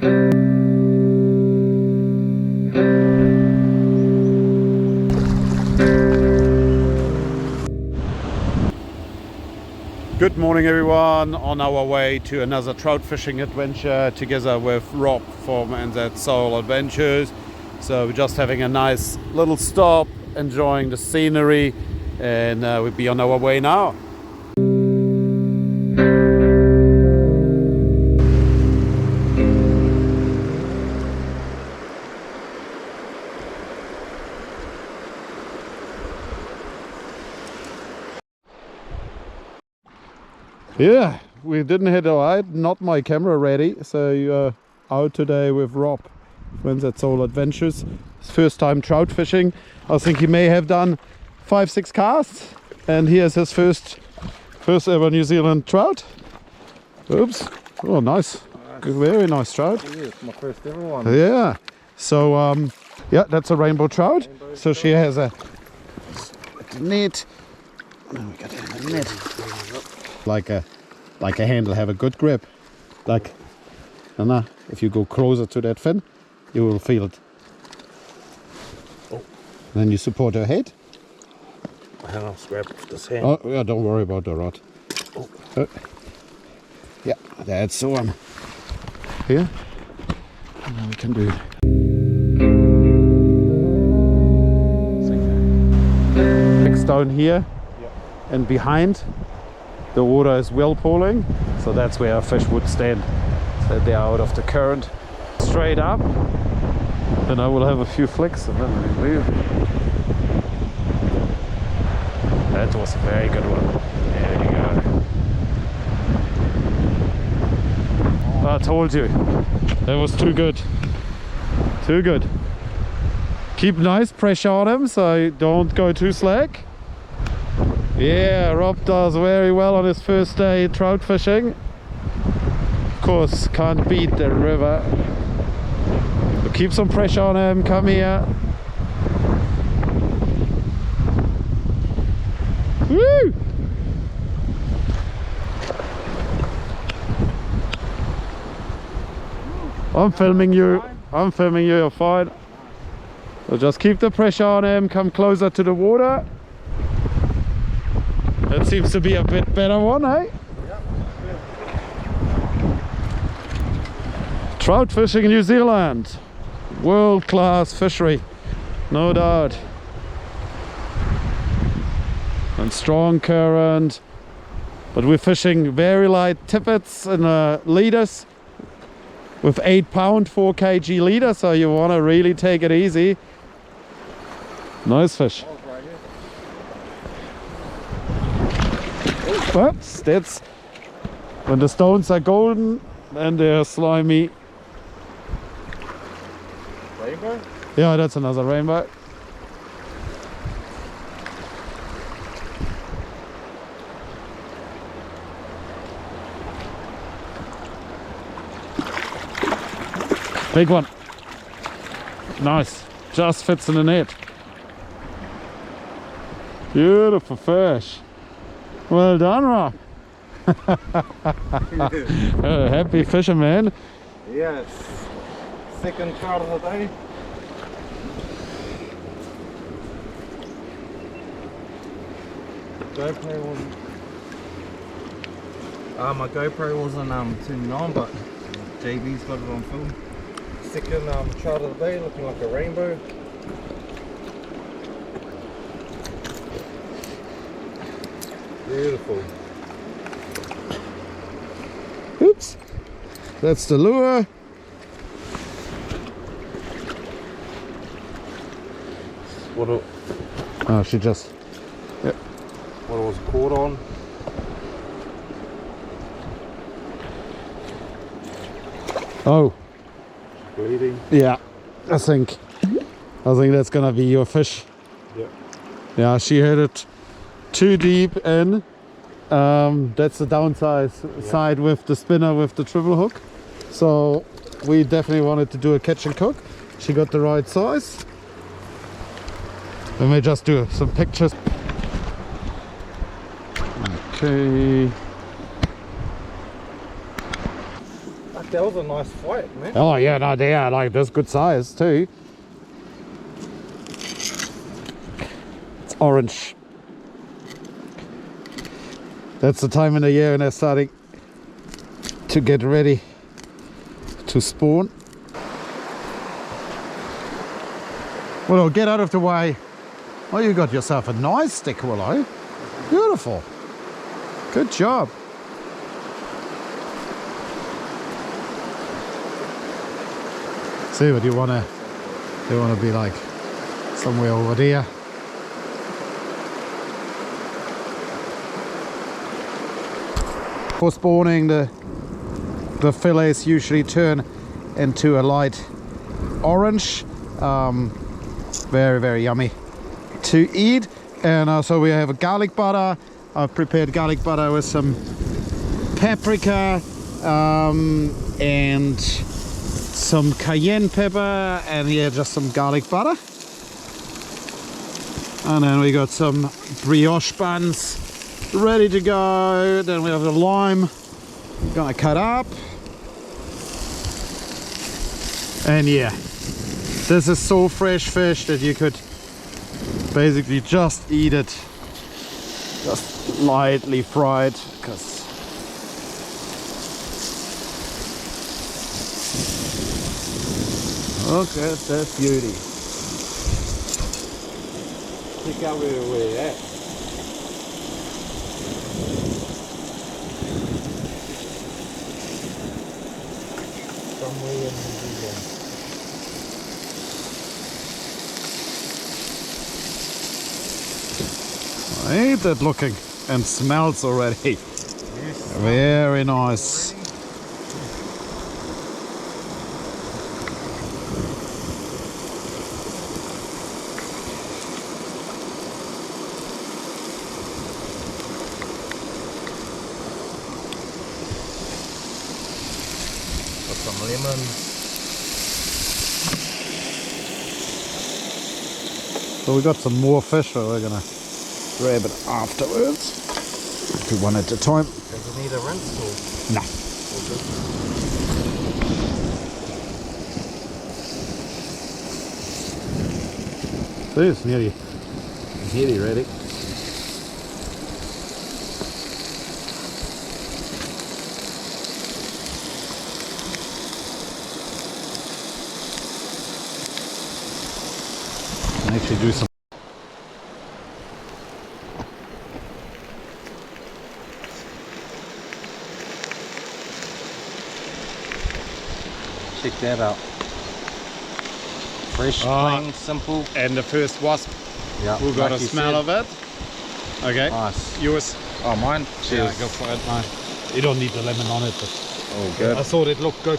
Good morning everyone, on our way to another trout fishing adventure together with Rob from NZ Soul Adventures. So we're just having a nice little stop, enjoying the scenery, and we'll be on our way now. Yeah, we didn't hit a ride, not my camera ready, so out today with Rob from NZ Soul Adventures. His first time trout fishing. I think he may have done 5-6 casts, and here's his first ever New Zealand trout. Oops, oh nice, very nice trout. Yeah, it's my first ever one. Yeah, so yeah, that's a rainbow trout. So she has a net. Oh, we got a net. Like a handle, have a good grip. Like, and if you go closer to that fin, you will feel it. Oh. Then you support her head. Hang on, grab this hand. Oh yeah, don't worry about the rod. Oh. Yeah, that's the one. Here, and then we can do it. Big stone here, and behind. The water is whirlpooling, so that's where our fish would stand. So they're out of the current. Straight up, then I will have a few flicks and then we move. That was a very good one. There you go. I told you, that was too good. Too good. Keep nice pressure on him, so don't go too slack. Yeah, Rob does very well on his first day trout fishing. Of course, can't beat the river. But keep some pressure on him, come here. Woo! I'm filming you, you're fine. So just keep the pressure on him, come closer to the water. That seems to be a bit better one, eh? Yeah. Trout fishing in New Zealand. World-class fishery, no doubt. And strong current. But we're fishing very light tippets and leaders with 8-pound 4 kg leader, so you want to really take it easy. Nice fish. But that's when the stones are golden and they're slimy. Rainbow? Yeah, that's another rainbow. Big one. Nice. Just fits in the net. Beautiful fish. Well done, Rob. Happy fisherman. Yes. Second trout of the day. GoPro wasn't. My GoPro wasn't turning on, but JB's got it on film. Second trout of the day, looking like a rainbow. Beautiful. Oops. That's the lure. Oh, she just... Yep. What it was caught on. Oh. Bleeding. Yeah. I think that's gonna be your fish. Yeah. Yeah, she hit it too deep in. That's the downside side with the spinner with the triple hook. So we definitely wanted to do a catch and cook. She got the right size. Let me just do some pictures. Okay. That was a nice fight, man. Oh yeah, no, they are like this good size too. It's orange. That's the time in the year when they're starting to get ready to spawn. Well, get out of the way. Oh, you got yourself a nice stick, Willow. Beautiful. Good job. See what you wanna be like somewhere over there. For spawning, the fillets usually turn into a light orange. Very, very yummy to eat. And so we have a garlic butter. I've prepared garlic butter with some paprika and some cayenne pepper, and here just some garlic butter. And then we got some brioche buns ready to go. Then we have the lime we're gonna cut up. And yeah, this is so fresh fish that you could basically just eat it just lightly fried, because look at that beauty. Check out where we're at. Somewhere in New Zealand. Ain't that looking and smells already? Yes. Very nice. Got some lemon. So we got some more fish, so we're gonna grab it afterwards. Do one at a time. Does it need a rinse or? No. See, it's nearly ready. Actually do some. Check that out. Fresh, plain, simple. And the first wasp. Yeah. Who got like a you smell said. of it? Okay. Nice. Yours. Oh, mine? Cheers. Yeah, go for it. Mine. You don't need the lemon on it, but Oh, good. I thought it looked good.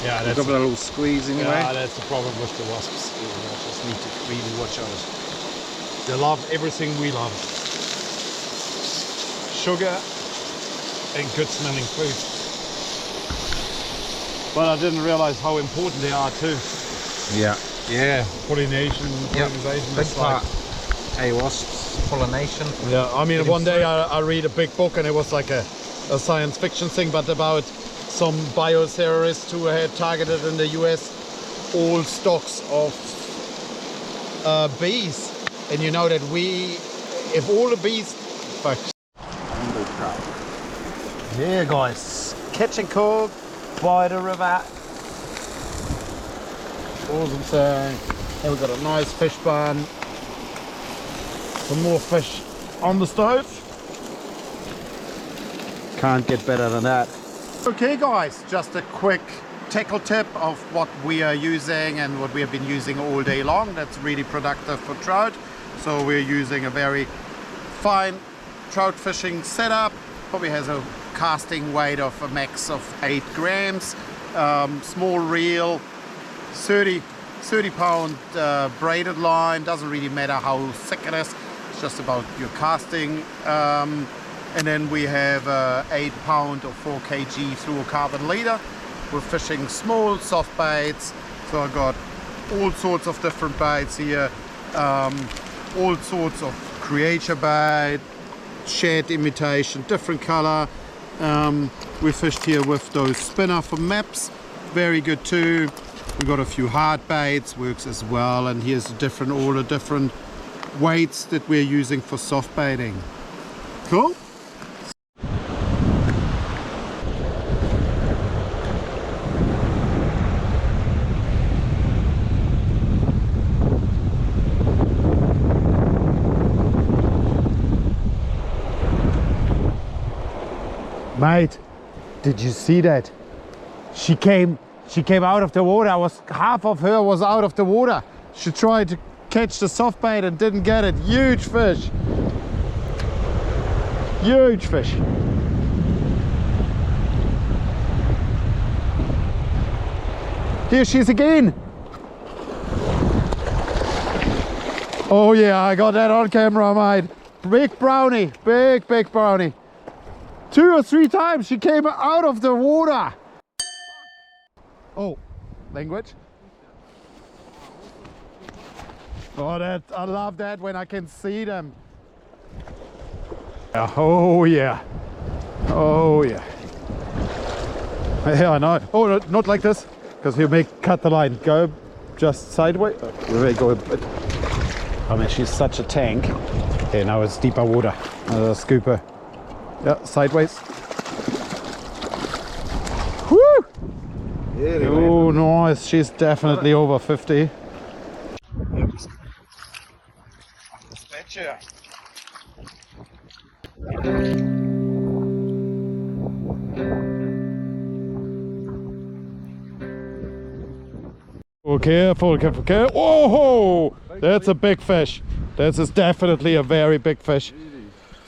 Yeah, Give it a little squeeze anyway. Yeah, that's the problem with the wasps. You just need to really watch out. They love everything we love. Sugar and good smelling food. But I didn't realize how important they are too. Yeah. Yeah, pollination, Yep. pollination. Big is like, part. Hey, wasps, pollination. yeah, I mean, Getting one day I read a big book and it was like a science fiction thing, but about some bioterrorists who had targeted in the US all stocks of bees. And you know that if all the bees... Fuck. Here guys, catch and cook by the river. Awesome thing. And we've got a nice fish bun. Some more fish on the stove. Can't get better than that. Okay guys, just a quick tackle tip of what we are using and what we have been using all day long. That's really productive for trout. So we're using a very fine trout fishing setup. Probably has a casting weight of a max of 8 grams. Small reel, 30 pound braided line. Doesn't really matter how thick it is. It's just about your casting. And then we have 8 pound or 4 kg fluorocarbon leader. We're fishing small soft baits. So I got all sorts of different baits here. All sorts of creature bait, shed imitation, different color. We fished here with those spinner from Maps, very good too. We got a few hard baits, works as well, and here's all the different weights that we're using for soft baiting. Cool. Mate, did you see that? She came out of the water. Half of her was out of the water. She tried to catch the soft bait and didn't get it. Huge fish. Huge fish. Here she is again. Oh yeah, I got that on camera, mate. Big brownie, big brownie. 2 or 3 times she came out of the water. Oh, language. Oh, I love that when I can see them. Oh yeah. Oh yeah. Yeah, I know. Oh, no, not like this, because you may cut the line. Go just sideways. You may go a bit. I mean, she's such a tank. Okay, now it's deeper water. Scooper. Yeah, sideways. Woo! Oh, nice. She's definitely over 50. Oh, careful, careful, careful. Oh, that's a big fish. This is definitely a very big fish.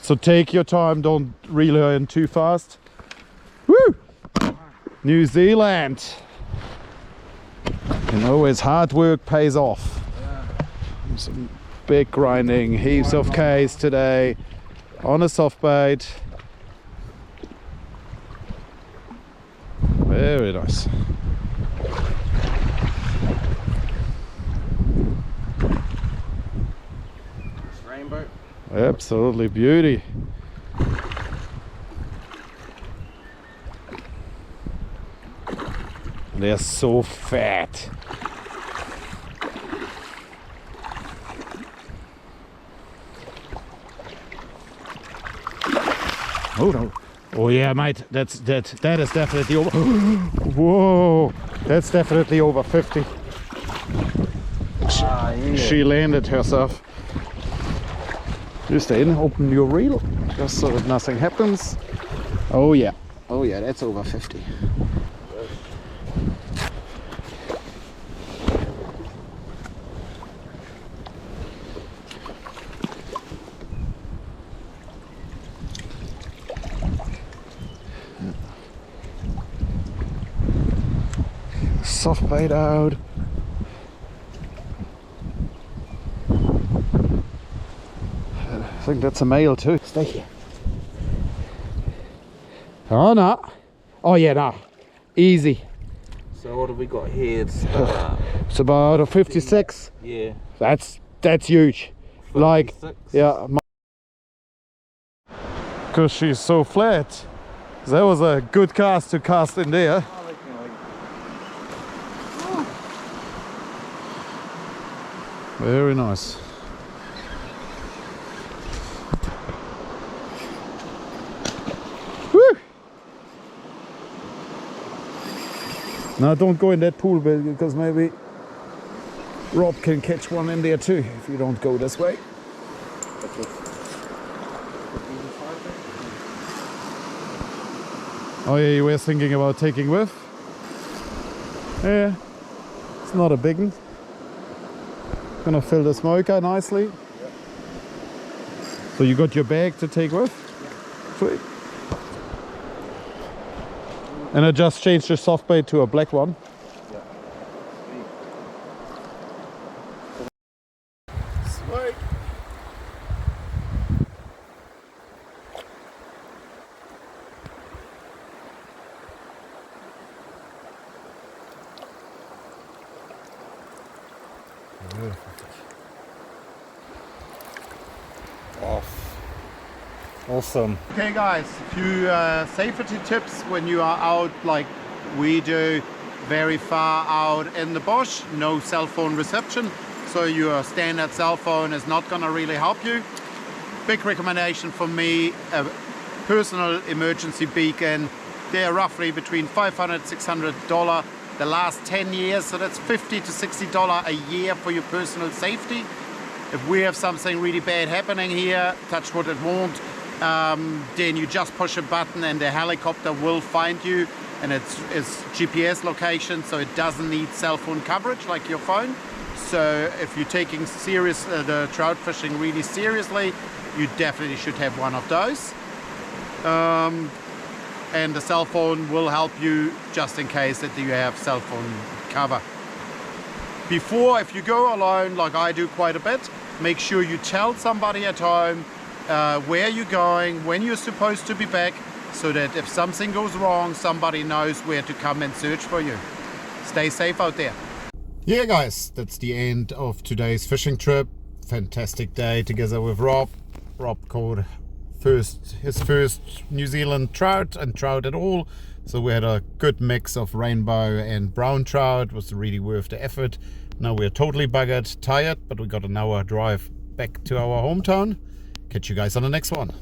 So take your time, don't reel in too fast. Woo! New Zealand. You know, it's hard work pays off. Some big grinding, heaps of case today on a soft bait. Very nice. Rainbow. Absolutely beauty. They're so fat. Oh no. Oh yeah, mate, that is definitely over. Whoa, that's definitely over 50. Yeah. She landed herself. You stay in, open your reel, just so that nothing happens. Oh yeah, that's over 50. Soft bait out. I think that's a male too. Stay here. Oh no. Oh yeah, no. Easy. So what have we got here? It's about a 56. Yeah. That's huge. 56? Like, yeah. Because she's so flat. That was a good cast to cast in there. Very nice. Woo! Now don't go in that pool, Bill, because maybe Rob can catch one in there too if you don't go this way. Oh yeah, you were thinking about taking with? Yeah, it's not a big one. Gonna fill the smoker nicely. Yep. So you got your bag to take with? Yep. Sweet. And I just changed the soft bait to a black one. Yep. Sweet. Off. Awesome. Okay guys, a few safety tips when you are out like we do, very far out in the bush, no cell phone reception, so your standard cell phone is not gonna really help you. Big recommendation for me, a personal emergency beacon. They're roughly between $500 $600 the last 10 years, so that's $50 to $60 a year for your personal safety. If we have something really bad happening here, touch wood it won't, then you just push a button and the helicopter will find you, and it's GPS location, so it doesn't need cell phone coverage like your phone. So if you're taking the trout fishing really seriously, you definitely should have one of those. And the cell phone will help you just in case that you have cell phone cover. Before, if you go alone, like I do quite a bit, make sure you tell somebody at home where you're going, when you're supposed to be back, so that if something goes wrong, somebody knows where to come and search for you. Stay safe out there. Yeah guys, that's the end of today's fishing trip. Fantastic day together with Rob. Rob caught his first New Zealand trout and trout at all. So we had a good mix of rainbow and brown trout. It was really worth the effort. Now we're totally buggered, tired, but we got an hour drive back to our hometown. Catch you guys on the next one.